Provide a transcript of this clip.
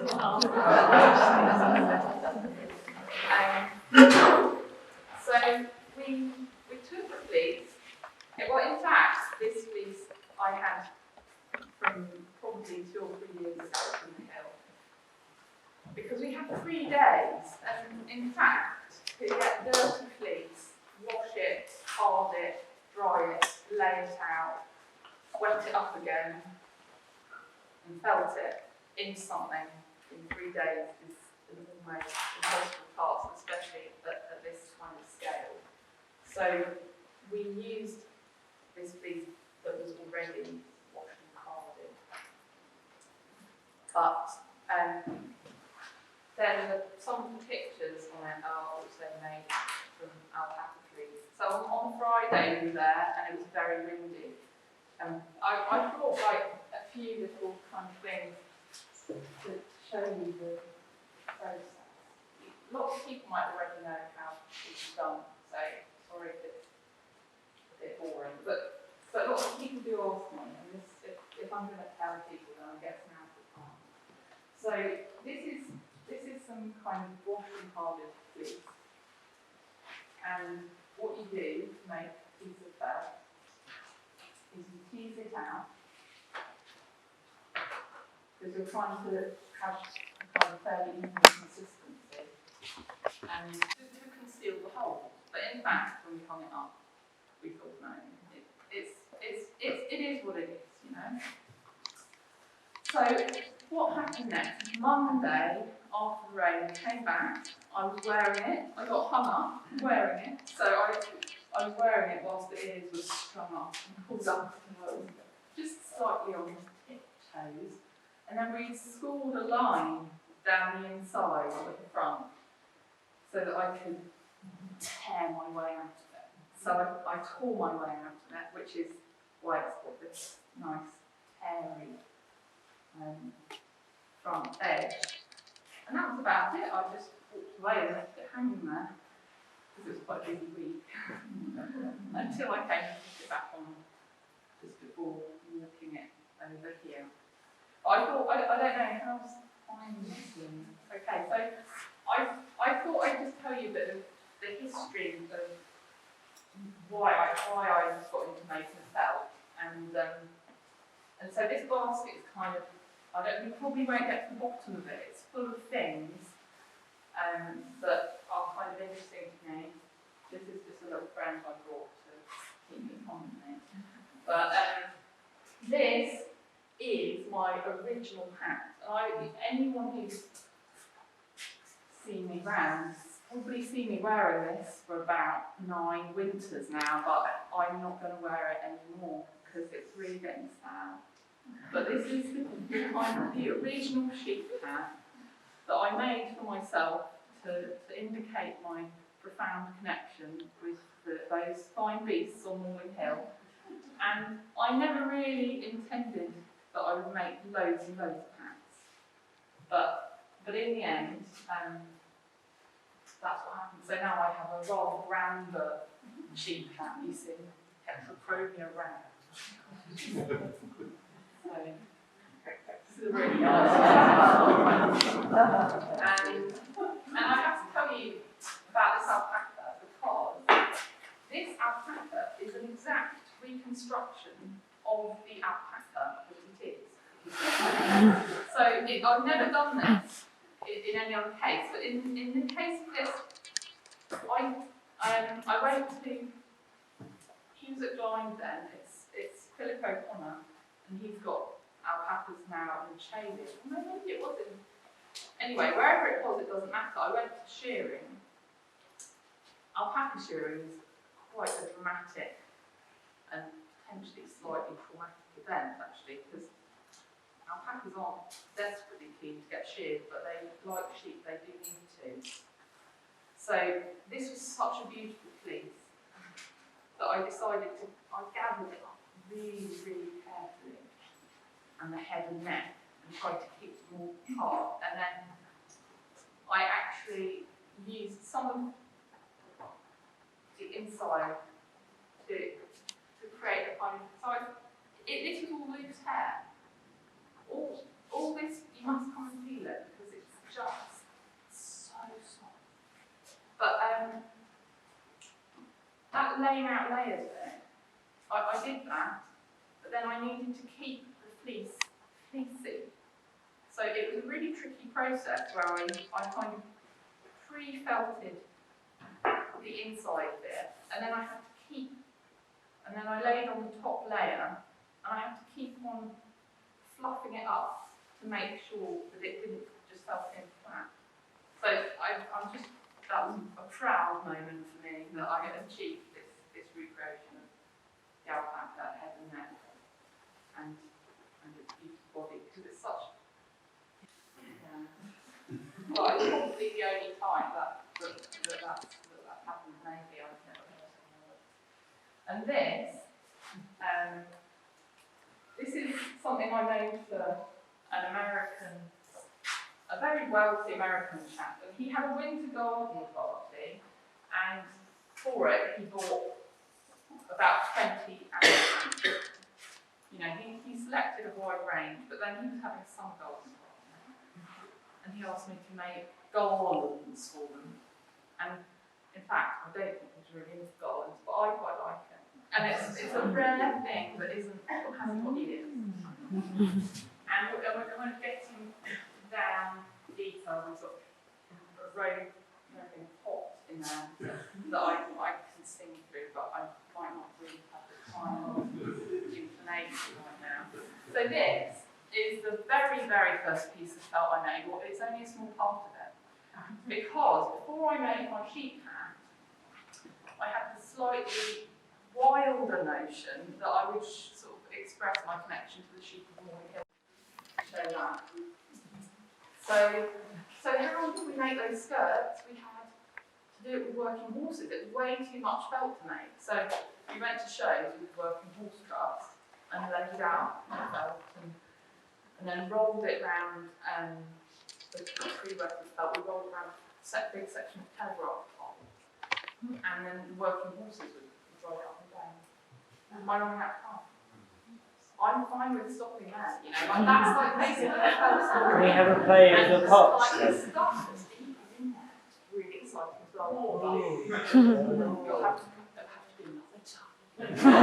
So we took the fleece. Well, in fact, this fleece I had from probably 2 or 3 years ago from the Keal. Because we had 3 days, and in fact, to get dirty fleece, wash it, hard it, dry it, lay it out, wet it up again, and felt it in something in 3 days is almost impossible task, especially at this kind of scale. So we used this fleece that was already washed and carded. But then some of the pictures on it are also made from alpaca fleece. So on Friday we were there and it was very windy. I brought like a few little kind of things to show you the process. Lots of people might already know how it's done, so sorry if it's a bit boring. But lots of people do ask me, and this, if I'm going to tell people, then I guess now's the time. So this is some kind of washed and carded fleece. And what you do to make a piece of felt is you tease it out, because you're trying to have a kind of fairly even consistency, and to conceal the hole. But in fact, when we hung it up, we thought, no, it is what it is, you know. So what happened next? Monday, after the rain, came back. I was wearing it. I got hung up wearing it. So I was wearing it whilst the ears were strung up and pulled up, just slightly on the tiptoes. And then we scored a line down the inside at the front so that I could tear my way out of it. So I tore my way out of it, which is why it's got this nice hairy front edge. And that was about it. I just walked away and left it hanging there because it was quite a busy week until I came to put it back on just before walking it over here. I thought, I don't know, how's finding this one? Okay, so I thought I'd just tell you a bit of the history of why I got into making felt, and so this basket is kind of, you probably won't get to the bottom of it. It's full of things that are kind of interesting to me. This is just a little friend I brought to keep me company. But this is my original hat. Anyone who's seen me round probably seen me wearing this for about 9 winters now, but I'm not going to wear it anymore because it's really getting stale. But this is the original sheep hat that I made for myself to indicate my profound connection with those fine beasts on Morning Hill. And I never really intended that I would make loads and loads of hats. But in the end, that's what happened. So now I have a rather grander sheep hat using Heterochromia round. So, this is really nice. And I have to tell you about this alpaca because this alpaca is an exact reconstruction of the alpaca that it is. So I've never done this in any other case, but in the case of this, I went to, he was at Blind then, it's Philip O'Connor, and he's got alpacas now in Keal. Maybe it was in, anyway, wherever it was, it doesn't matter. I went to shearing. Alpaca shearing is quite a dramatic and potentially slightly traumatic event, actually, because alpacas aren't desperately keen to get sheared, but they, like sheep, they do need to. So this was such a beautiful fleece that I gathered it up really, really carefully, and the head and neck, and tried to keep them all apart. And then I actually used some of the inside to create a kind of, this was all loose hair. All this, you must come and feel it, because just so soft. But that laying out layers bit, I did that, but then I needed to keep the fleece fleecy. So it was a really tricky process where I kind of pre-felted the inside bit, and then I had to keep, and then I laid on the top layer, and I had to keep on fluffing it up to make sure that it didn't just felt in flat. So I'm just, that was a proud moment for me that I had achieved this recreation of the alpaca head and neck and its beautiful body, because it's such, well, it's probably the only time that happened, maybe. I've never heard something like that. And this is something I made for an American, a very wealthy American chap, and he had a winter garden party, and for it he bought about 20 animals. You know, he selected a wide range, but then he was having a summer garden party, and he asked me to make garlands for them. And in fact, I don't think he's really into garlands, but I quite like it. And it's a rare thing that hasn't got ears. And we're kind of getting down details. We've got a row of pot in there that I can sing through, but I might not really have the time or inclination right now. So this is the very, very first piece of felt I made. Well, it's only a small part of it. Because before I made my sheep hat, I had the slightly wilder notion that I would sort of express my connection to the sheep of Morley Hill. Show that. So how did we make those skirts? We had to do it with working horses. It was way too much felt to make. So we went to shows with working horse truss and laid out the felt and then rolled it round the pre-working felt. We rolled around a big section of telegraph pole, and then the working horses would roll it up and down. And my long hat come. I'm fine with stopping there, you know, like that's like basically the first story. Can we have a play of the pots? Like the stuff that's deep in there, it's really exciting as well. You'll have to do another time.